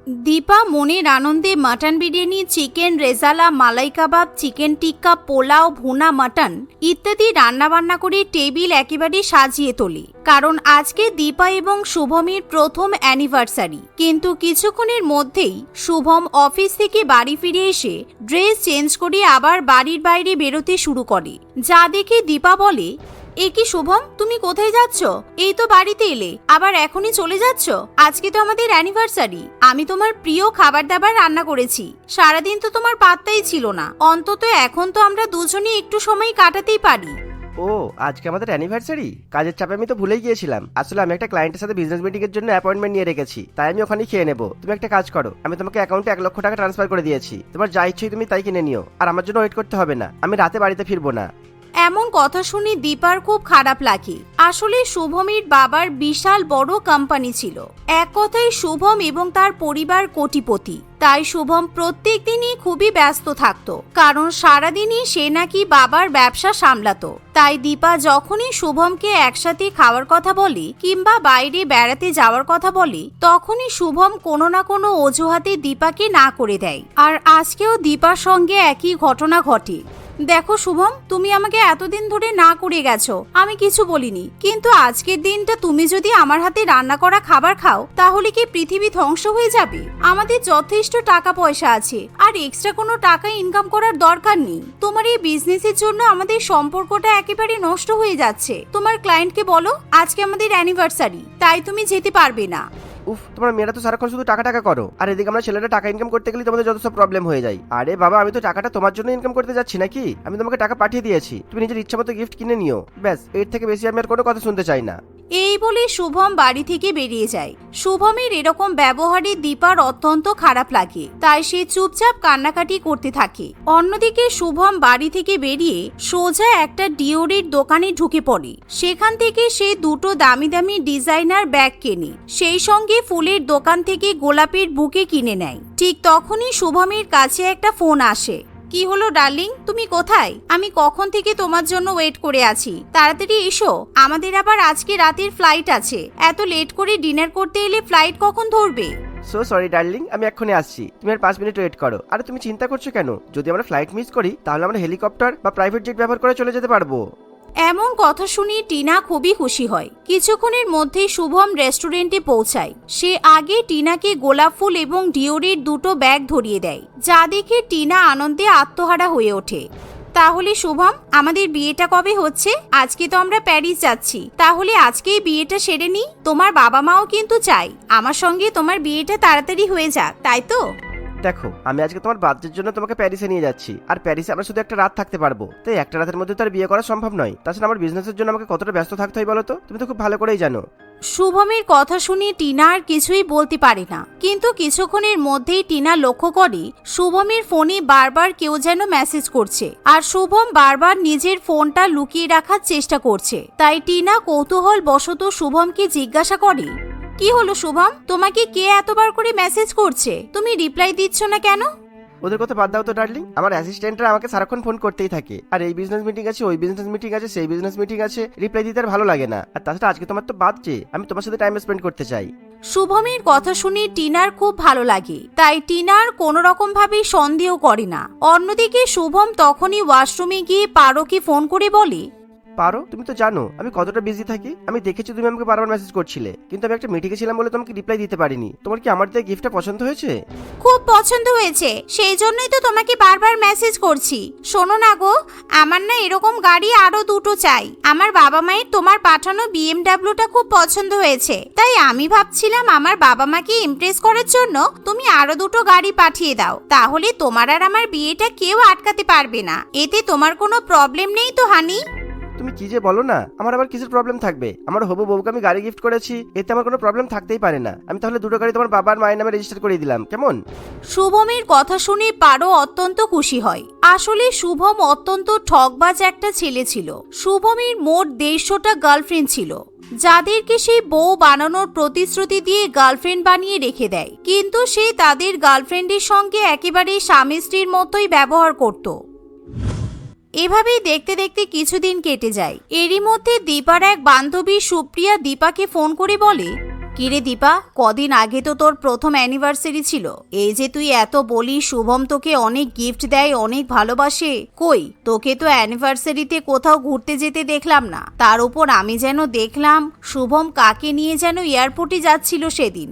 দীপা মনের আনন্দে mutton biryani, chicken rezala, মালাই কাবাব, chicken টিক্কা, পোলাও, ভুনা মাটন ইত্যাদি রান্নাবান্না করে টেবিল একেবারে সাজিয়ে তোলে। কারণ আজকে দীপা এবং শুভমের প্রথম অ্যানিভার্সারি। কিন্তু কিছুক্ষণের মধ্যেই শুভম অফিস থেকে বাড়ি ফিরে এসে ড্রেস চেঞ্জ করে আবার বাড়ির বাইরে বেরোতে শুরু করে। যা দেখে দীপা বলে, এ কি শুভম, তুমি কোথায় যাচ্ছ? এই তো বাড়িতে এলে, আবার এখনই চলে যাচ্ছ? আজকে তো আমাদের অ্যানিভার্সারি। আমি তোমার প্রিয় খাবার দাবার রান্না করেছি। সারাদিন তো তোমার পাত্তাই ছিল না। অন্তত এখন তো আমরা দুজনেই একটু সময় কাটাতেই পারি। ও, আজকে আমাদের অ্যানিভার্সারি? কাজের চাপে আমি তো ভুলেই গিয়েছিলাম। আসলে আমি একটা ক্লায়েন্টের সাথে বিজনেস মিটিং এর জন্য অ্যাপয়েন্টমেন্ট নিয়ে রেখেছি, তাই আমি ওখানেই খেয়ে নেবো। তুমি একটা কাজ করো, আমি তোমাকে অ্যাকাউন্টে 1 লক্ষ টাকা ট্রান্সফার করে দিয়েছি। তোমার যা ইচ্ছে তুমি তাই কিনে নিও, আর আমার জন্য ওয়েট করতে হবে না। আমি রাতে বাড়িতে ফিরবো না। এমন কথা শুনে দীপার খুব খারাপ লাগে। আসলে শুভমের বাবার বিশাল বড় কোম্পানি ছিল। এক কথায় শুভম এবং তার পরিবার কোটিপতি। তাই শুভম প্রত্যেক দিনই খুবই ব্যস্ত থাকতো, কারণ সারাদিনই সে নাকি বাবার ব্যবসা সামলাতো। তাই দীপা যখনই শুভমকে একসাথে খাওয়ার কথা বলে কিংবা বাইরে বেড়াতে যাওয়ার কথা বলে, তখনই শুভম কোনো না কোনো অজুহাতে দীপাকে না করে দেয়। আর আজকেও দীপার সঙ্গে একই ঘটনা ঘটে। দেখো শুভম, তুমি আমাকে এতদিন ধরে না করে গেছো, আমি কিছু বলিনি। কিন্তু আজকের দিনটা তুমি যদি আমার হাতে রান্না করা খাবার খাও, তাহলে কি পৃথিবী ধ্বংস হয়ে যাবে? আমাদের যথেষ্ট টাকা পয়সা আছে, আর এক্সট্রা কোনো টাকা ইনকাম করার দরকার নেই। তোমার এই বিজনেসের জন্য আমাদের সম্পর্কটা একেবারে নষ্ট হয়ে যাচ্ছে। তোমার ক্লায়েন্টকে বলো আজকে আমাদের অ্যানিভার্সারি, তাই তুমি যেতে পারবে না। উফ, তোমার মেয়েরা তো সারাক্ষণ শুধু টাকা টাকা করো, আর এদিকে আমরা ছেলেরা টাকা ইনকাম করতে গেলে তোমাদের যত সব প্রবলেম হয়ে যায়। আরে বাবা, আমি তো টাকাটা তোমার জন্য ইনকাম করতে যাচ্ছি নাকি? আমি তোমাকে টাকা পাঠিয়ে দিয়েছি, তুমি নিজের ইচ্ছা মতো গিফট কিনে নিও। ব্যাস, এর থেকে বেশি আমি আর কোনো কথা শুনতে চাই না। এই বলে শুভম বাড়ি থেকে বেরিয়ে যায়। শুভমের এরকম ব্যবহারে দীপার অত্যন্ত খারাপ লাগে, তাই সে চুপচাপ কান্নাকাটি করতে থাকে। অন্যদিকে শুভম বাড়ি থেকে বেরিয়ে সোজা একটা ডিওরির দোকানে ঢুকে পড়ে। সেখান থেকে সে দুটো দামি দামি ডিজাইনার ব্যাগ কেনে, সেই সঙ্গে ফুলের দোকান থেকে গোলাপের বুকে কিনে নেয়। ঠিক তখনই শুভমের কাছে একটা ফোন আসে। কি হলো ডার্লিং, তুমি কোথায়? আমি কখন থেকে তোমার জন্য ওয়েট করে আছি। তাড়াতাড়ি এসো, আমাদের আবার আজকে রাতের ফ্লাইট আছে। এত লেট করে ডিনার করতে এলে ফ্লাইট কখন ধরবে? সো সরি ডার্লিং, আমি এক্ষুনি আসছি। তুমি আর 5 মিনিট ওয়েট করো। আরে তুমি চিন্তা করছো কেন? যদি আমরা ফ্লাইট মিস করি, তাহলে আমরা হেলিকপ্টার বা প্রাইভেট জেট ব্যবহার করে চলে যেতে পারবো। এমন কথা শুনে টিনা খুবই খুশি হয়। কিছুক্ষণের মধ্যেই শুভম রেস্টুরেন্টে পৌঁছায়। সে আগে টিনাকে গোলাপ ফুল এবং ডিওরির দুটো ব্যাগ ধরিয়ে দেয়, যা দেখে টিনা আনন্দে আত্মহারা হয়ে ওঠে। তাহলে শুভম, আমাদের বিয়েটা কবে হচ্ছে? আজকে তো আমরা প্যারিস যাচ্ছি, তাহলে আজকেই বিয়েটা সেরে নিই। তোমার বাবা মাও কিন্তু চাই আমার সঙ্গে তোমার বিয়েটা তাড়াতাড়ি হয়ে যাক, তাই তো? দেখো, আমি আজকে তোমার বার্থডের জন্য তোমাকে প্যারিসে নিয়ে যাচ্ছি, আর প্যারিসে আমরা শুধু একটা রাত থাকতে পারবো। তাই একটা রাতের মধ্যে তো আর বিয়ে করা সম্ভব নয়। তাছাড়া আমার বিজনেসের জন্য আমাকে কতটা ব্যস্ত থাকতে হয় বলো তো? তুমি তো খুব ভালো করেই জানো। শুভমের কথা শুনে টিনা আর কিছুই বলতে পারে না। কিন্তু কিছুক্ষণের মধ্যেই টিনা লক্ষ্য করে শুভমের ফোনে বারবার কেউ যেন মেসেজ করছে, আর শুভম বারবার নিজের ফোনটা লুকিয়ে রাখার চেষ্টা করছে। তাই টিনা কৌতূহল বশত শুভমকে জিজ্ঞাসা করে, কি হলো শুভম, তোমাকে কে এতবার করে মেসেজ করছে? তুমি রিপ্লাই দিচ্ছ না কেন? ওদের কথা বাদ দাও তো ডার্লিং, আমার অ্যাসিস্ট্যান্টরা আমাকে সারাক্ষণ ফোন করতেই থাকে। আর এই বিজনেস মিটিং আছে, ওই বিজনেস মিটিং আছে, সেই বিজনেস মিটিং আছে, রিপ্লাই দিতে আর ভালো লাগে না। আর তাছাড়া আজকে তোমার তো বার্থডে, আমি তোমার সাথে টাইম স্পেন্ড করতে চাই। শুভমের কথা শুনে টিনার খুব ভালো লাগে, তাই টিনার কোনো রকম ভাবে সন্দেহ করে না। অন্যদিকে শুভম তখনই ওয়াশরুমে গিয়ে পারোকে ফোন করে বলে, পারো, তুমি তো জানো আমি কতটা বিজি থাকি। আমি দেখেছি তুমি আমাকে বারবার মেসেজ করছিলে, কিন্তু আমি একটা মিটিংয়ে ছিলাম বলে তোমাকে রিপ্লাই দিতে পারিনি। তোমার কি আমার দিয়ে গিফটটা পছন্দ হয়েছে? খুব পছন্দ হয়েছে, সেই জন্যই তো তোমাকে বারবার মেসেজ করছি। শোনো না গো, আমার না এরকম গাড়ি আরো দুটো চাই। আমার বাবা মায়ের তোমার পাঠানো বিএমডাব্লিউটা খুব পছন্দ হয়েছে, তাই আমি ভাবছিলাম আমার বাবা মাকে ইমপ্রেস করার জন্য তুমি আরো দুটো গাড়ি পাঠিয়ে দাও। তাহলে তোমার আর আমার বিয়েটা কেউ আটকাতে পারবে না। এতে তোমার কোনো প্রবলেম নেই তো হানি? তুমি কি যে বলো না, আমার আবার কিসের প্রবলেম থাকবে? আমার হবু বউকে আমি গাড়ি গিফট করেছি, এতে আমার কোনো প্রবলেম থাকতেই পারে না। আমি তাহলে দুটো গাড়ি তোমার বাবার মায়ের নামে রেজিস্টার করে দিলাম, কেমন? শুভমের কথা শুনে পারো অত্যন্ত খুশি হয়। আসলে শুভম অত্যন্ত ঠকবাজ একটা ছেলে ছিল। শুভমের মোট 150টা গার্লফ্রেন্ড ছিল, যাদেরকে সে বউ বানানোর প্রতিশ্রুতি দিয়ে গার্লফ্রেন্ড বানিয়ে রেখে দেয়। কিন্তু সে তাদের গার্লফ্রেন্ডের সঙ্গে একেবারে স্বামী স্ত্রীর মতোই ব্যবহার করত। এভাবেই দেখতে দেখতে কিছুদিন কেটে যায়। এরই মধ্যে দীপার এক বান্ধবী সুপ্রিয়া দীপাকে ফোন করে বলে, কিরে দীপা, কদিন আগে তো তোর প্রথম অ্যানিভার্সারি ছিল। এই যে তুই এত বলিস শুভম তোকে অনেক গিফট দেয়, অনেক ভালোবাসে, কই তোকে তো অ্যানিভার্সারিতে কোথাও ঘুরতে যেতে দেখলাম না। তার উপর আমি যেন দেখলাম শুভম কাকে নিয়ে যেন এয়ারপোর্টে যাচ্ছিল সেদিন।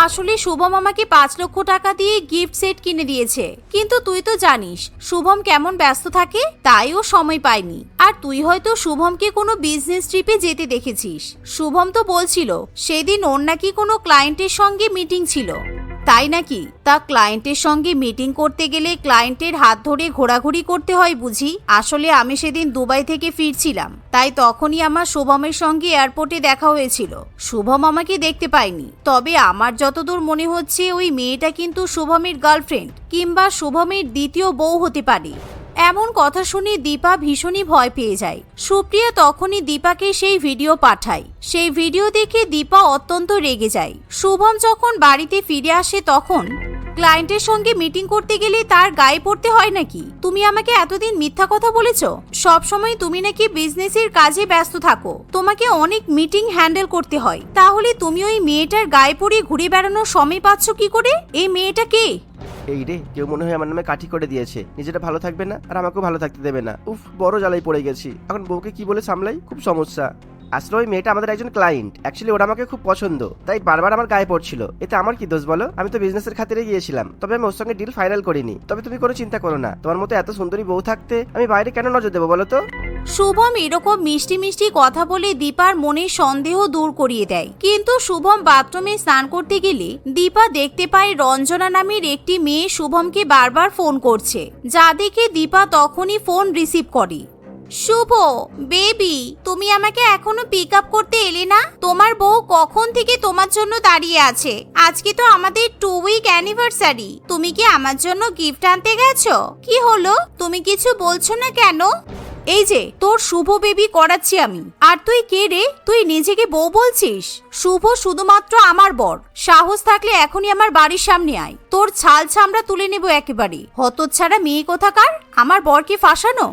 আসলে শুভম আমাকে 5 লক্ষ টাকা দিয়ে গিফট সেট কিনে দিয়েছে, কিন্তু তুই তো জানিস শুভম কেমন ব্যস্ত থাকে, তাই ও সময় পায়নি। আর তুই হয়তো শুভমকে কোনো বিজনেস ট্রিপে যেতে দেখেছিস। শুভম তো বলছিল সেদিন ওর নাকি কোনো ক্লায়েন্টের সঙ্গে মিটিং ছিল। তাই নাকি? তা ক্লায়েন্টের সঙ্গে মিটিং করতে গেলে ক্লায়েন্টের হাত ধরে ঘোরাঘুরি করতে হয় বুঝি? আসলে আমি সেদিন দুবাই থেকে ফিরছিলাম, তাই তখনই আমার শুভমের সঙ্গে এয়ারপোর্টে দেখা হয়েছিল। শুভম আমাকে দেখতে পায়নি, তবে আমার যতদূর মনে হচ্ছে ওই মেয়েটা কিন্তু শুভমের গার্লফ্রেন্ড কিংবা শুভমের দ্বিতীয় বউ হতে পারে। এমন কথা শুনে দীপা ভীষণই ভয় পেয়ে যায়। সুপ্রিয়া তখনই দীপাকে সেই ভিডিও পাঠায়। সেই ভিডিও দেখে দীপা অত্যন্ত রেগে যায়। শুভম যখন বাড়িতে ফিরে আসে তখন ক্লায়েন্টের সঙ্গে মিটিং করতে গেলে তার গায়ে পড়তে হয় নাকি? তুমি আমাকে এতদিন মিথ্যা কথা বলেছো। সব সময় তুমি নাকি বিজনেসের কাজে ব্যস্ত থাকো, তোমাকে অনেক মিটিং হ্যান্ডেল করতে হয়, তাহলে তুমি ওই মেয়েটার গায়ে পড়ে ঘুরে বেড়ানোর সময় পাচ্ছ কি করে? এই মেয়েটা কে? এই রে, কেউ মনে হয় আমার নামে কাঠি করে দিয়েছে। নিজেটা ভালো থাকবে না আর আমাকেও ভালো থাকতে দেবে না। উফ, বড় জ্বালাই পড়ে গেছি। এখন বউকে কি বলে সামলাই, খুব সমস্যা। আসলে ওই মেয়েটা আমাদের একজন ক্লায়েন্ট, অ্যাকচুয়ালি ওরা আমাকে খুব পছন্দ, তাই বারবার আমার গায়ে পড়ছিল। এতে আমার কি দোষ বলো? আমি তো বিজনেসের খাতিরে গিয়েছিলাম, তবে আমি ওর সঙ্গে ডিল ফাইনাল করিনি। তবে তুমি কোনো চিন্তা করো না, তোমার মতো এত সুন্দরী বউ থাকতে আমি বাইরে কেন নজর দেবো বলো তো? শুভম এরকম মিষ্টি মিষ্টি কথা বলে দীপার মনে সন্দেহ দূর করিয়ে দেয়। কিন্তু শুভম বাথরুমে স্নান করতে গেলে দীপা দেখতে পায় রঞ্জনা নামের একটি মেয়ে শুভমকে বারবার ফোন করছে, যা দেখে দীপা তখনই ফোন রিসিভ করে। শুভ বেবি, তুমি আমাকে এখনো পিক আপ করতে এলে না? তোমার বউ কখন থেকে তোমার জন্য দাঁড়িয়ে আছে। আজকে তো আমাদের 2 উইক অ্যানিভার্সারি, তুমি কি আমার জন্য গিফট আনতে গেছো? কি হলো, তুমি কিছু বলছো না কেন? এই যে তোর শুভ বেবি করাচ্ছি আমি। আর তুই কে রে? তুই নিজেকে বউ বলছিস? শুভ শুধুমাত্র আমার বর। সাহস থাকলে এখনই আমার বাড়ির সামনে আয়, তোর ছাল চামড়া তুলে নেব একেবারে। হতচ্ছাড়া মেয়ে কোথাকার, আমার বরকে ফাঁসানো।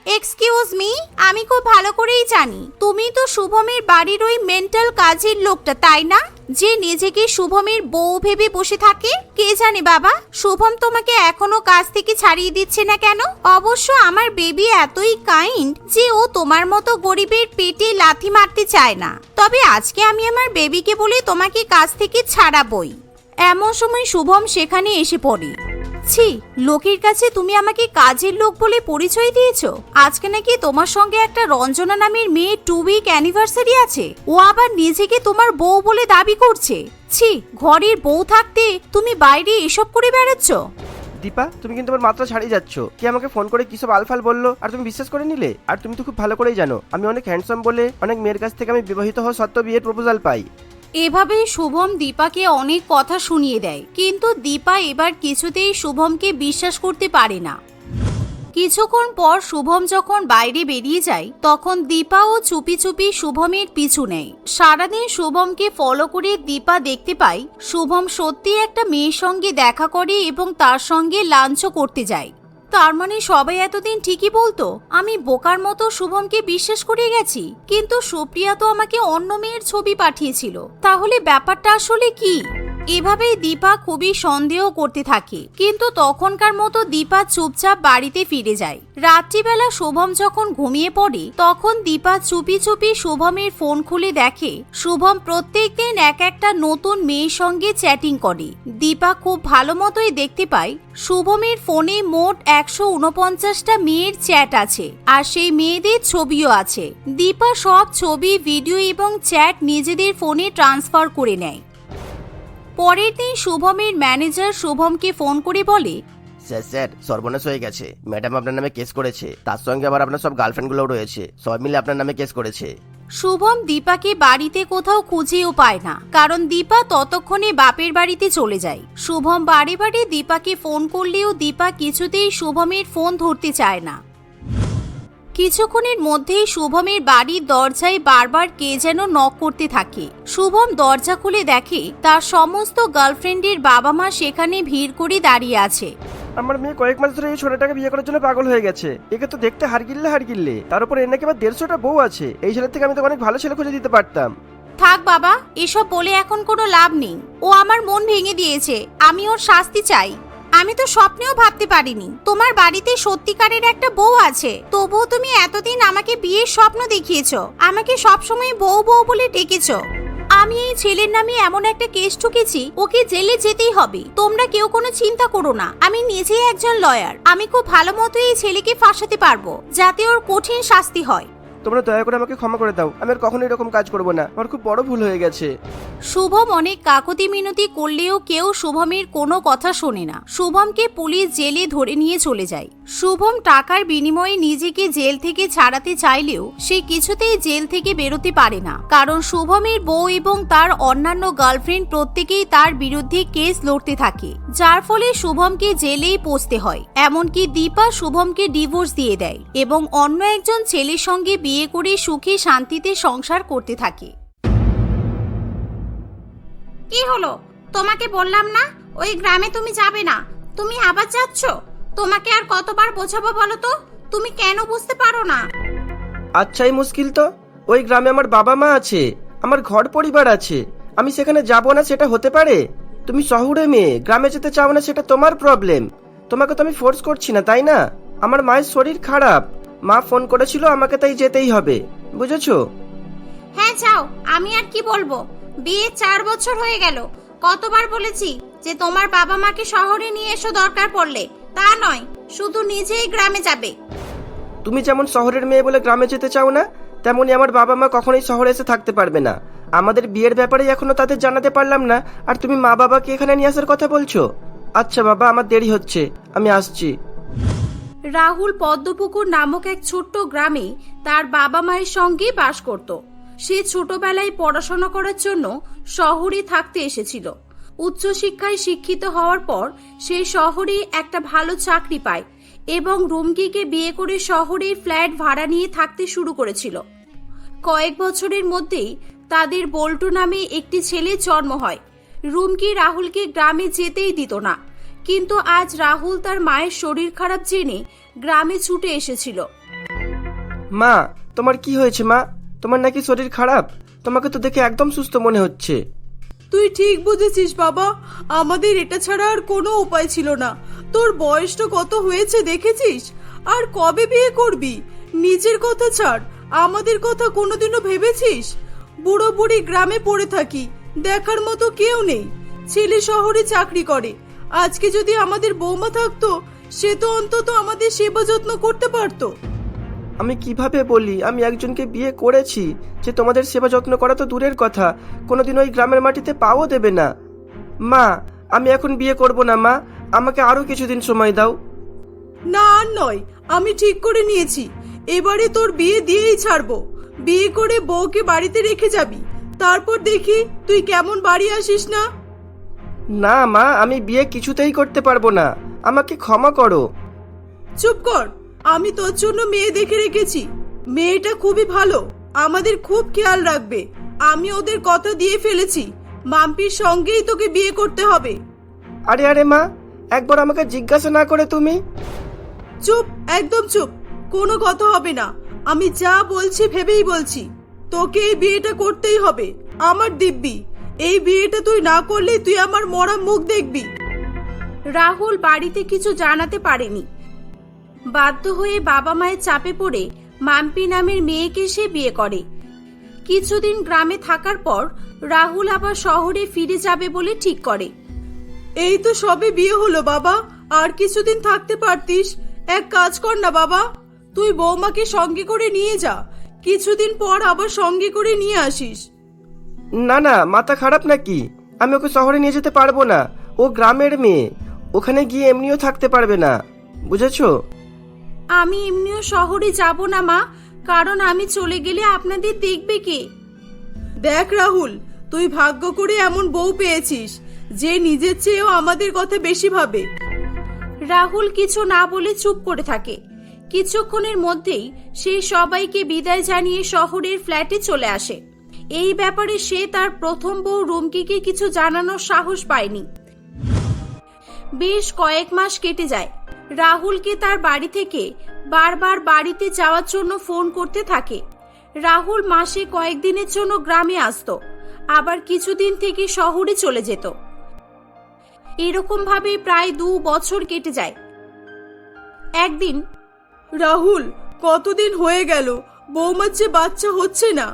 এক্সকিউজ মি, আমি খুব ভালো করেই জানি তুমি তো শুভমের বাড়ির ওই মেন্টাল কাজের লোকটা, তাই না? যে নিজেকে শুভমের বউ ভেবে বসে থাকে। কে জানে বাবা, শুভম তোমাকে এখনো কাজ থেকে ছাড়িয়ে দিচ্ছে না কেন? অবশ্য আমার বেবি এতই কাইন্ড যে ও তোমার মতো গরিবের পেটে লাথি মারতে চায় না। তবে আজকে আমি আমার বেবিকে বলে তোমাকে কাজ থেকে ছাড়াবই। এমন সময় শুভম সেখানে এসে পড়ে। ছি, লোকের কাছে তুমি আমাকে কাজের লোক বলে পরিচয় দিয়েছো। আজকে নাকি তোমার সঙ্গে একটা রঞ্জনা নামের মেয়ে 2 উইক অ্যানিভার্সারি আছে, ও আবার নিজেকে তোমার বউ বলে দাবি করছে। ছি, ঘরের বউ থাকতে তুমি বাইরে এসব করে বেড়াচ্ছ। দীপা, তুমি কিন্তু আমার মাত্রা ছাড়িয়ে যাচ্ছ। কে আমাকে ফোন করে কিসব আলফাল বললো আর তুমি বিশ্বাস করে নিলে? আর তুমি তো খুব ভালো করেই জানো আমি অনেক হ্যান্ডসাম বলে অনেক মেয়ের কাছ থেকে আমি বিবাহিত হওয়া সত্ত্বেও বিয়ের প্রপোজাল পাই। এভাবে শুভম দীপাকে অনেক কথা শুনিয়ে দেয়, কিন্তু দীপা এবার কিছুতেই শুভমকে বিশ্বাস করতে পারে না। কিছুক্ষণ পর শুভম যখন বাইরে বেরিয়ে যায় তখন দীপাও চুপি চুপি শুভমের পিছু নেয়। সারাদিন শুভমকে ফলো করে দীপা দেখতে পায় শুভম সত্যি একটা মেয়ের সঙ্গে দেখা করে এবং তার সঙ্গে লাঞ্চও করতে যায়। তার মানে সবাই এতদিন ঠিকই বলতো, আমি বোকার মতো শুভমকে বিশ্বাস করে গেছি। কিন্তু সুপ্রিয়া তো আমাকে অন্য মেয়ের ছবি পাঠিয়েছিল, তাহলে ব্যাপারটা আসলে কি? এভাবেই দীপা খুবই সন্দেহ করতে থাকে। কিন্তু তখনকার মতো দীপা চুপচাপ বাড়িতে ফিরে যায়। রাত্রিবেলা শুভম যখন ঘুমিয়ে পড়ে তখন দীপা চুপি চুপি শুভমের ফোন খুলে দেখে শুভম প্রত্যেকদিন এক একটা নতুন মেয়ের সঙ্গে চ্যাটিং করে। দীপা খুব ভালো মতোই দেখতে পায় শুভমের ফোনে মোট 149টা মেয়ের চ্যাট আছে, আর সেই মেয়েদের ছবিও আছে। দীপা সব ছবি, ভিডিও এবং চ্যাট নিজেদের ফোনে ট্রান্সফার করে নেয়। পরের দিন শুভমের ম্যানেজার শুভমকে ফোন করে বলে, স্যার সর্বনাশ হয়ে গেছে। ম্যাডাম আপনার নামে কেস করেছে, তার সঙ্গে আবার আপনার সব গার্লফ্রেন্ডগুলোও রয়েছে, সবাই মিলে আপনার নামে কেস করেছে। শুভম দীপাকে বাড়িতে কোথাও খুঁজেও পায় না, কারণ দীপা ততক্ষণে বাপের বাড়িতে চলে যায়। শুভম বারে বারে দীপাকে ফোন করলেও দীপা কিছুতেই শুভমের ফোন ধরতে চায় না। কিছুক্ষণের মধ্যেই শুভমের বাড়ির দরজায় বারবার কে যেন নক করতে থাকে। শুভম দরজা খুলে দেখে তার সমস্ত গার্লফ্রেন্ডের বাবা মা সেখানে ভিড় করে দাঁড়িয়ে আছে। আমার মেয়ে কয়েক মাস ধরে এই ছোটটাকে বিয়ে করার জন্য পাগল হয়ে গেছে। একে তো দেখতে হারগিল্লে, তার উপর এর নাকি আবার 150টা বউ আছে। এই ছেলের থেকে আমি তো অনেক ভালো ছেলে খুঁজে দিতে পারতাম। থাক বাবা, এসব বলে এখন কোনো লাভ নেই। ও আমার মন ভেঙে দিয়েছে, আমি ওর শাস্তি চাই। আমি তো স্বপ্নেও ভাবতে পারিনি তোমার বাড়িতে সত্যিকারের একটা বউ আছে, তবুও তুমি এতদিন আমাকে বিয়ের স্বপ্ন দেখিয়েছো, আমাকে সবসময় বউ বউ বলে ডেকেছো। আমি এই ছেলের নামে এমন একটা কেস ঠুকেছি, ওকে জেলে যেতেই হবে। তোমরা কেউ কোনো চিন্তা করো না, আমি নিজেই একজন লয়ার। আমি খুব ভালো মতো এই ছেলেকে ফাঁসাতে পারবো, যাতে ওর কঠিন শাস্তি হয়। তোমরা দয়া করে আমাকে ক্ষমা করে দাও, আমি আর কখনো এরকম কাজ করব না, আমার খুব বড় ভুল হয়ে গেছে। শুভম অনেক কাকুতি মিনতি করলেও কেউ শুভমের কোনো কথা শোনে না। শুভমকে পুলিশ জেলে ধরে নিয়ে চলে যায়। শুভম টাকার বিনিময়ে নিজেকে জেল থেকে ছাড়াতে চাইলেও সে কিছুতেই জেল থেকে বেরোতে পারে না, কারণ শুভমের বউ এবং তার অন্যান্য গার্লফ্রেন্ড প্রত্যেকেই তার বিরুদ্ধে কেস লড়তে থাকে, যার ফলে শুভমকে জেলেই পৌঁছতে হয়। এমনকি দীপা শুভমকে ডিভোর্স দিয়ে দেয় এবং অন্য একজন ছেলের সঙ্গে বিয়ে করে সুখে শান্তিতে সংসার করতে থাকে। কি হলো? তোমাকে বললাম না ওই গ্রামে তুমি যাবে না, তুমি আবার যাচ্ছ? তোমাকে আর কতবার বোঝাবো বলো তো, তুমি কেন বুঝতে পারো না? আচ্ছাই মুশকিল তো, ওই গ্রামে আমার বাবা মা আছে, আমার ঘর পরিবার আছে, আমি সেখানে যাব না সেটা হতে পারে? তুমি শহরে মেয়ে, গ্রামে যেতে চাও না, সেটা তোমার প্রবলেম। তোমাকে তো আমি ফোর্স করছি না, তাই না? আমার মায়ের শরীর খারাপ, মা ফোন করেছিল আমাকে, তাই যেতেই হবে, বুঝেছো? হ্যাঁ যাও, আমি আর কি বলবো। বিয়ে 4 বছর হয়ে গেল, কতবার বলেছি যে তোমার বাবা মাকে শহরে নিয়ে এসো দরকার পড়লে, তা নয় শুধু নিজেই গ্রামে যাবে। তুমি যেমন শহরের মেয়ে বলে গ্রামে যেতে চাও না, তেমনি আমার বাবা মা কখনোই শহরে এসে থাকতে পারবে না। আমাদের বিয়ের ব্যাপারে এখনো তাদের জানাতে পারলাম না, আর তুমি মা বাবাকে এখানে নিয়ে আসার কথা বলছো? আচ্ছা বাবা, আমার দেরি হচ্ছে, আমি আসছি। রাহুল পদ্মপুকুর নামক এক ছোট্ট গ্রামে তার বাবা মায়ের সঙ্গে বাস করত। সে ছোটবেলায় পড়াশোনা করার জন্য শহরে থাকতে এসেছিল। উচ্চশিক্ষায় শিক্ষিত হওয়ার পর সে শহরে একটা ভালো চাকরি পায় এবং রুমকিকে বিয়ে করে শহরে ফ্ল্যাট ভাড়া নিয়ে থাকতে শুরু করেছিল। কয়েক বছরের মধ্যেই তাদের বল্টু নামে একটি ছেলে জন্ম হয়। রুমকি রাহুলকে গ্রামে যেতেই দিত না, কিন্তু আজ রাহুল তার মায়ের শরীর খারাপ জেনে গ্রামে ছুটে এসেছিল। মা, তোমার কি হয়েছে মা? তোমার নাকি শরীর খারাপ? তোমাকে তো দেখে একদম সুস্থ মনে হচ্ছে। তুই ঠিক বুঝেছিস বাবা, আমাদের এটা ছাড়া আর কোনো উপায় ছিল না। তোর বয়সটা কত হয়েছে দেখেছিস? আর কবে বিয়ে করবি? নিজের কথা ছাড়, আমাদের কথা কোনোদিনও ভেবেছিস? বুড়ো বুড়ি গ্রামে পড়ে থাকি, দেখার মতো কেউ নেই। ছেলে শহরে চাকরি করে। আজকে যদি আমাদের বৌমা থাকতো, সে তো অন্তত আমাদের সেবা যত্ন করতে পারতো। আমি কিভাবে বলি আমি একজনকে বিয়ে করেছি, যে তোমাদের সেবা যত্ন করা তো দূরের কথা, কোনোদিন ওই গ্রামের মাটিতে পাও দেবে না। মা, আমি এখন বিয়ে করব না মা, আমাকে আরো কিছুদিন সময় দাও। না আর নয়, আমি ঠিক করে নিয়েছি, এবারে তোর বিয়ে দিয়েই ছাড়বো। বিয়ে করে বউকে বাড়িতে রেখে যাবি, তারপর দেখি তুই কেমন বাড়ি আসিস না। না মা, আমি বিয়ে কিছুতেই করতে পারবো না, আমাকে ক্ষমা করো। চুপ কর, আমি তোর জন্য মেয়ে দেখে রেখেছি। মেয়েটা খুবই ভালো, আমাদের খুব খেয়াল রাখবে। আমি ওদের কথা দিয়ে ফেলেছি, মাম্পির সঙ্গেই তোকে বিয়ে করতে হবে। আরে আরে মা, একবার আমাকে জিজ্ঞাসা না করে তুমি? চুপ, একদম চুপ, কোনো কথা হবে না। আমি যা বলছি ভেবেই বলছি। তোকে এই বিয়েটা করতেই হবে, আমার দিব্যি। এই বিয়েটা তুই না করলে তুই আমার মরা মুখ দেখবি। রাহুল বাড়িতে কিছু জানাতে পারেনি। বাধ্য হয়ে বাবা মায়ের চাপে পড়ে মাম্পি নামের মেয়েকে সে বিয়ে করে। কিছুদিন গ্রামে থাকার পর রাহুল আবার শহরে ফিরে যাবে বলে ঠিক করে। এই তো সবে বিয়ে হলো বাবা, আর কিছুদিন থাকতে পারতিস। এক কাজ কর না বাবা, তুই বৌমাকে সঙ্গে করে নিয়ে যা, কিছুদিন পর আবার সঙ্গে করে নিয়ে আসিস। না না, মাথা খারাপ নাকি? আমি ওকে শহরে নিয়ে যেতে পারবো না, ও গ্রামের মেয়ে, ওখানে গিয়ে এমনিও থাকতে পারবে না, বুঝেছো? আমি এমনিও শহরে যাব না মা, কারণ আমি চলে গেলে আপনাদের দেখবে কে? দেখ রাহুল, তুই ভাগ্য করে এমন বউ পেয়েছিস যে নিজের চেয়েও আমাদের কথা বেশি ভাবে। রাহুল কিছু না বলে চুপ করে থাকে। কিছুক্ষণের মধ্যেই সে সবাইকে বিদায় জানিয়ে শহরের ফ্ল্যাটে চলে আসে। এই ব্যাপারে সে তার প্রথম বউ রুমকিকে কিছু জানানোর সাহস পায়নি। বেশ কয়েক মাস কেটে যায়। রাহুলকে তার বাড়ি থেকে বারবার বাড়িতে যাওয়ার জন্য ফোন করতে থাকে। রাহুল মাসে কয়েকদিনের জন্য গ্রামে আসতো, আবার কিছুদিন থেকে শহরে চলে যেত। এরকম ভাবে প্রায় 2 বছর কেটে যায়। একদিন রাহুল, কতদিন হয়ে গেল বৌমার যে বাচ্চা হচ্ছে না,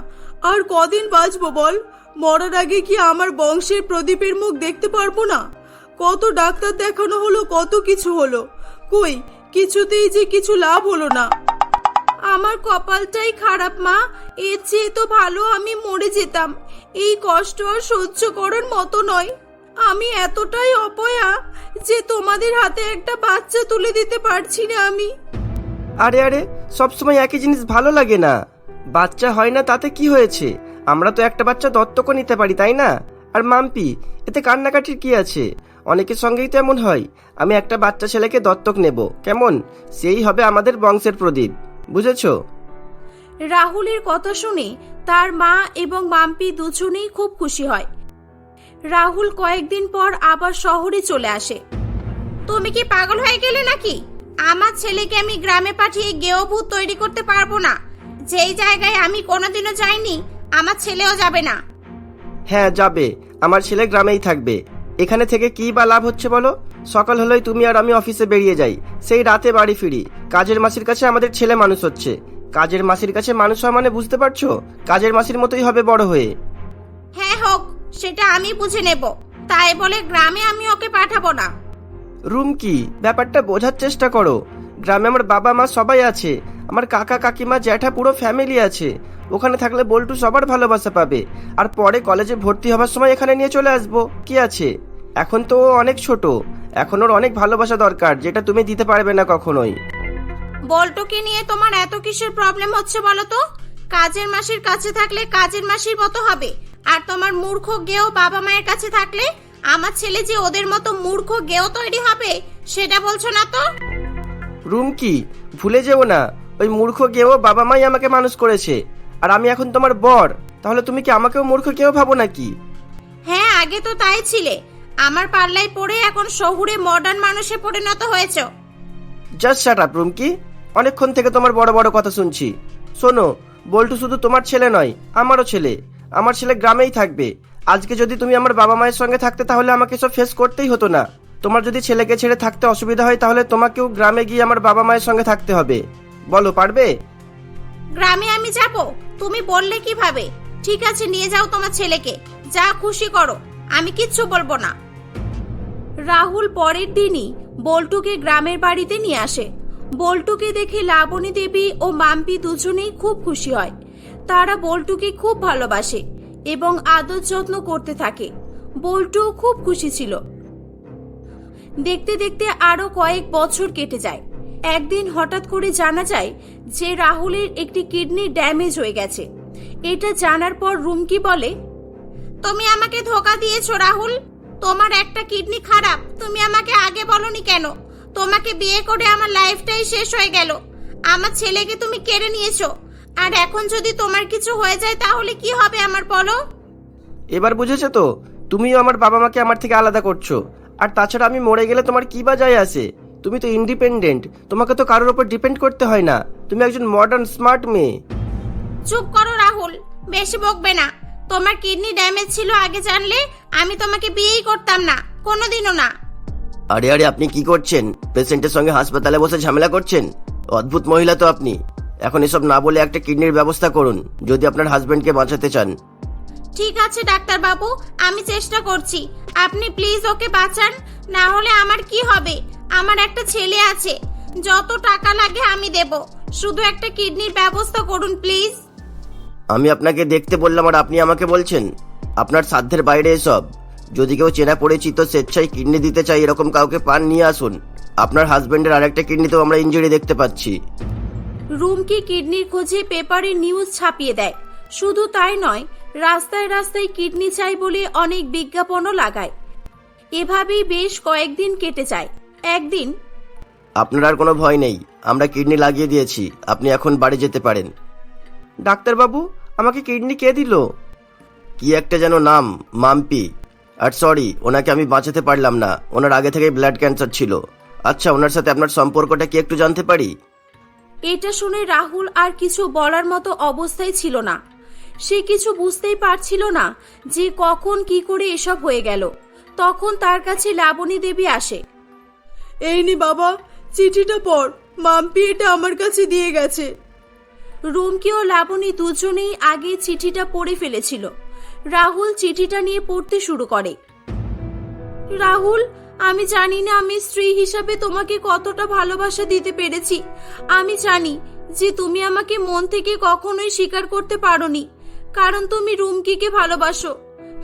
আর কদিন বাঁচবো বল? মরার আগে কি আমার বংশের প্রদীপের মুখ দেখতে পারবো না? কত ডাক্তার দেখানো হলো, কত কিছু হলো, কই কিছুতেই যে কিছু লাভ হলো না। আমার কপালটাই খারাপ মা, এর চেয়ে তো ভালো আমি মরে যেতাম। এই কষ্ট আর সহ্য করার মতো নয়। আমি এতটাই অপয়া যে তোমাদের হাতে একটা বাচ্চা তুলে দিতে পারছি না আমি। আরে আরে, সবসময় একই জিনিস ভালো লাগে না। বাচ্চা হয় না তাতে কি হয়েছে? আমরা তো একটা বাচ্চা দত্তকও নিতে পারি, তাই না? আর মাম্পি, এতে কান্নাকাটির কি আছে? অনেকের সঙ্গেই তো এমন হয়। আমি একটা বাচ্চা ছেলেকে দত্তক নেব, কেমন? সেই হবে আমাদের বংশের প্রদীপ, বুঝেছো? রাহুলের কথা শুনে তার মা এবং মাম্পি দুজনেই খুব খুশি হয়। রাহুল কয়েকদিন পর আবার শহরে চলে আসে। তুমি কি পাগল হয়ে গেলে নাকি? আমার ছেলেকে আমি গ্রামে পাঠিয়ে গেঁয়ো ভূত তৈরি করতে পারবো না। যেই জায়গায় আমি কোনোদিনও যাইনি, আমার ছেলেও যাবে না। হ্যাঁ যাবে, আমার ছেলে গ্রামেই থাকবে। এখানে থেকে কি বা লাভ হচ্ছে বলো? সকাল হলেই তুমি আর আমি অফিসে বেরিয়ে যাই, সেই রাতে বাড়ি ফিরি। কাজের মাসির কাছে আমাদের ছেলে মানুষ হচ্ছে। কাজের মাসির কাছে মানুষ হওয়া মানে বুঝতে পারছো? কাজের মাসির মতোই হবে বড় হয়ে। হ্যাঁ হোক, সেটা আমি বুঝে নেব। তাই বলে গ্রামে আমি ওকে পাঠাবো না। রুমকি, ব্যাপারটা বোঝার চেষ্টা করো। গ্রামে আমার বাবা মা সবাই আছে, আমার কাকা কাকিমা জ্যাঠা পুরো ফ্যামিলি আছে। ওখানে থাকলে বল্টু সবার ভালোবাসা পাবে। আর পরে কলেজে ভর্তি হবার সময় এখানে নিয়ে চলে আসবো, কি আছে? এখন তো ও অনেক ছোট, এখন ওর অনেক ভালোবাসা দরকার, যেটা তুমি দিতে পারবে না কখনোই। বল্টুকে নিয়ে তোমার এত কিসের প্রবলেম হচ্ছে বলো তো? কাজের মাসির কাছে থাকলে কাজের মাসির মতো হবে, আর তোমার মূর্খ গেঁয়ো বাবা মায়ের কাছে থাকলে আমার ছেলে যে ওদের মতো মূর্খ গেঁয়ো তৈরি হবে, সেটা বলছো না তো? রুমকি, ভুলে যেও না, ওই মূর্খ গেও বাবা মাই আমাকে মানুষ করেছে। আর আমি এখন তোমার বর, তাহলে তুমি কি আমাকেও মূর্খ কেউ ভাবো নাকি? হ্যাঁ, আগে তো তাই ছিলে। আমার পাল্লায় পড়ে এখন শহুরে মডার্ন মানুষে পরিণত হয়েছো। জাস্ট শাট আপ রুমকি, অনেকক্ষণ থেকে তোমার বড় বড় কথা শুনছি। শোনো, বল্টু শুধু তোমার ছেলে নয়, আমারও ছেলে। আমার ছেলে গ্রামেই থাকবে। আজকে যদি তুমি আমার বাবা মায়ের সঙ্গে থাকতে, তাহলে আমাকে সব ফেস করতেই হতো না। তোমার যদি ছেলেকে ছেড়ে থাকতে অসুবিধা হয়, তাহলে তোমাকেও গ্রামে গিয়ে আমার বাবা মায়ের সঙ্গে থাকতে হবে। বলো, পারবে? গ্রামে আমি যাব? তুমি বললে কিভাবে? ঠিক আছে, নিয়ে যাও তোমার ছেলেকে, যা খুশি করো, আমি কিচ্ছু বলবো না। রাহুল পরের দিনই বল্টুকে গ্রামের বাড়িতে নিয়ে আসে। বল্টুকে দেখে লাবণী দেবী ও মাম্পি দুজনেই খুব খুশি হয়। তারা বল্টুকে খুব ভালোবাসে এবং আদর যত্ন করতে থাকে। বল্টুও খুব খুশি ছিল। দেখতে দেখতে আরো কয়েক বছর কেটে যায়। একদিন হঠাৎ করে জানা যায় যে রাহুলের একটি কিডনি ড্যামেজ হয়ে গেছে। এটা জানার পর রুমকি বলে, তুমি আমাকে ধোকা দিয়েছো রাহুল। তোমার একটা কিডনি খারাপ, তুমি আমাকে আগে বলনি কেন? তোমাকে বিয়ে করে আমার লাইফটাই শেষ হয়ে গেল। আমার ছেলেকে তুমি কেড়ে নিয়েছো, আর এখন যদি তোমার কিছু হয়ে যায় তাহলে কি হবে আমার, বলো? এবার বুঝেছো তো? তুমিও আমার বাবা মাকে আমার থেকে আলাদা করছো। আর তাছাড়া আমি মরে গেলে তোমার কি বা যায় আসে? তুমি তো ইন্ডিপেন্ডেন্ট, তোমাকে তো কারোর উপর ডিপেন্ড করতে হয় না। তুমি একজন মডার্ন স্মার্ট মেয়ে। চুপ করো রাহুল, বেশি বকবে না। তোমার কিডনি ড্যামেজ ছিল আগে জানলে আমি তোমাকে বিয়েই করতাম না, কোনোদিনও না। আরে আরে, আপনি কি করছেন? পেশেন্টের সঙ্গে হাসপাতালে বসে ঝামেলা করছেন? অদ্ভুত মহিলা তো আপনি। এখন এসব না বলে একটা কিডনির ব্যবস্থা করুন, যদি আপনার হাজবেন্ডকে বাঁচাতে চান। ঠিক আছে ডাক্তার বাবু, আমি চেষ্টা করছি। আপনি প্লিজ ওকে বাঁচান, না হলে আমার কি হবে? আমার একটা ছেলে আছে, যত টাকা লাগে আমি দেব। শুধু একটা কিডনির ব্যবস্থা করুন প্লিজ। আমি আপনাকে দেখতে বললাম আর আপনি আমাকে বলছেন? আপনার সাধ্যের বাইরে এসব। যদি কেউ চেনা পরিচিত স্বেচ্ছায় কিডনি দিতে চাই, এরকম কাউকে পান, নিয়ে আসুন। আপনার হাজবেন্ডের আরেকটা কিডনিতেও আমরা ইনজুরি দেখতে পাচ্ছি। রুমকি কিডনির খোঁজে পেপারে নিউজ ছাপিয়ে দেয়। শুধু তাই নয়, রাস্তায় রাস্তায় কিডনি চাই বলে অনেক বিজ্ঞাপনও লাগায়। এভাবেই বেশ কয়েকদিন কেটে যায়। একদিন, আপনার আর কোনো ভয় নেই, আমরা কিডনি লাগিয়ে দিয়েছি, আপনি এখন বাড়ি যেতে পারেন। ডাক্তারবাবু, আমাকে কিডনি কে দিল? কি একটা যেন নাম, মাম্পি। আর সরি, ওনাকে আমি বাঁচাতে পারলাম না, ওনার আগে থেকে ব্লাড ক্যান্সার ছিল। আচ্ছা, ওনার সাথে আপনার সম্পর্কটা কি একটু জানতে পারি? এটা শুনে রাহুল আর কিছু বলার মতো অবস্থায় ছিল না। সে কিছু বুঝতেই পারছিল না যে কখন কি করে এসব হয়ে গেল। তখন তার কাছে লাবণী দেবী আসে। এই নে বাবা, চিঠিটা পড়, মাম্পি এটা আমার কাছে দিয়ে গেছে। রুমকি ও লাবণী দুজনেই আগে চিঠিটা পড়ে ফেলেছিল। রাহুল চিঠিটা নিয়ে পড়তে শুরু করে। রাহুল, আমি জানি না আমি স্ত্রী হিসাবে তোমাকে কতটা ভালোবাসা দিতে পেরেছি। আমি জানি যে তুমি আমাকে মন থেকে কখনোই স্বীকার করতে পারোনি, কারণ তুমি রুমকিকে ভালোবাসো।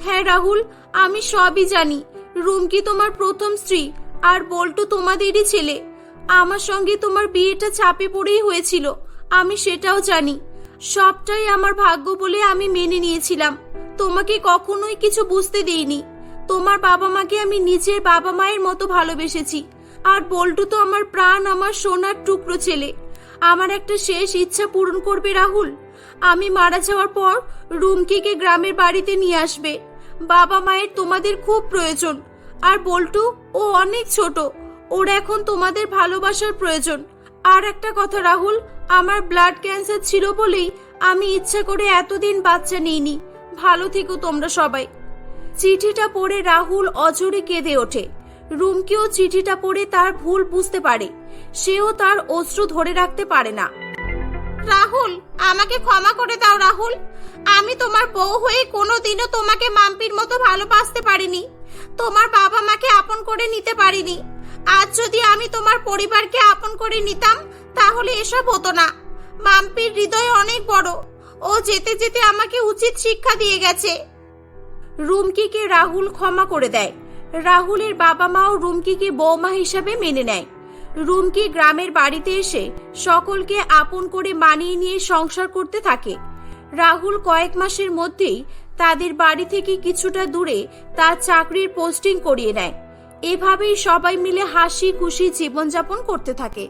হ্যাঁ রাহুল, আমি সবই জানি। রুমকি তোমার প্রথম স্ত্রী আর বল্টু তোমাদেরই ছেলে। আমার সঙ্গে তোমার বিয়েটা চাপে পড়েই হয়েছিল, আমি সেটাও জানি। সবটাই আমার ভাগ্য বলে আমি মেনে নিয়েছিলাম। তোমাকে কখনোই কিছু বুঝতে দিইনি। তোমার বাবা মাকে আমি নিজের বাবা মায়ের মতো ভালোবেসেছি। আর বল্টু তো আমার প্রাণ, আমার সোনার টুকরো ছেলে। আমার একটা শেষ ইচ্ছা পূরণ করবে রাহুল। আমি মারা যাওয়ার পর রুমকিকে গ্রামের বাড়িতে নিয়ে আসবে। বাবা মায়ের তোমাদের খুব প্রয়োজন। আর বল্টু, ও অনেক ছোট, ওর এখন তোমাদের ভালোবাসার প্রয়োজন। আর একটা কথা রাহুল, আমার ব্লাড ক্যান্সার ছিল বলেই আমি ইচ্ছা করে এতদিন বাচ্চা নিইনি। ভালো থেকো তোমরা সবাই। চিঠিটা পড়ে রাহুল অঝরে কেঁদে ওঠে। রুমকিও চিঠিটা পড়ে তার ভুল বুঝতে পারে। সেও তার অশ্রু ধরে রাখতে পারে না। রাহুল, আমাকে ক্ষমা করে দাও রাহুল। আমি তোমার বউ হয়ে কোনোদিনও তোমাকে মাম্পির মতো ভালোবাসতে পারিনি। তোমার বাবা মাকে আপন করে নিতে পারিনি। আজ যদি আমি তোমার পরিবারকে আপন করে নিতাম তাহলে এসব হতো না। মাম্পির হৃদয় অনেক বড়। ও যেতে যেতে আমাকে উচিত শিক্ষা দিয়ে গেছে। রুমকিকে রাহুল ক্ষমা করে দেয়। রাহুলের বাবা মাও রুমকিকে বৌমা হিসাবে মেনে নেয়। রুমকি গ্রামের বাড়িতে এসে সকলকে আপন করে মানিয়ে নিয়ে সংসার করতে থাকে। রাহুল কয়েক মাসের মধ্যেই তাদের বাড়ি থেকে কিছুটা দূরে তার চাকরির পোস্টিং করিয়ে নেয়। এভাবেই সবাই মিলে হাসি খুশি জীবনযাপন করতে থাকে।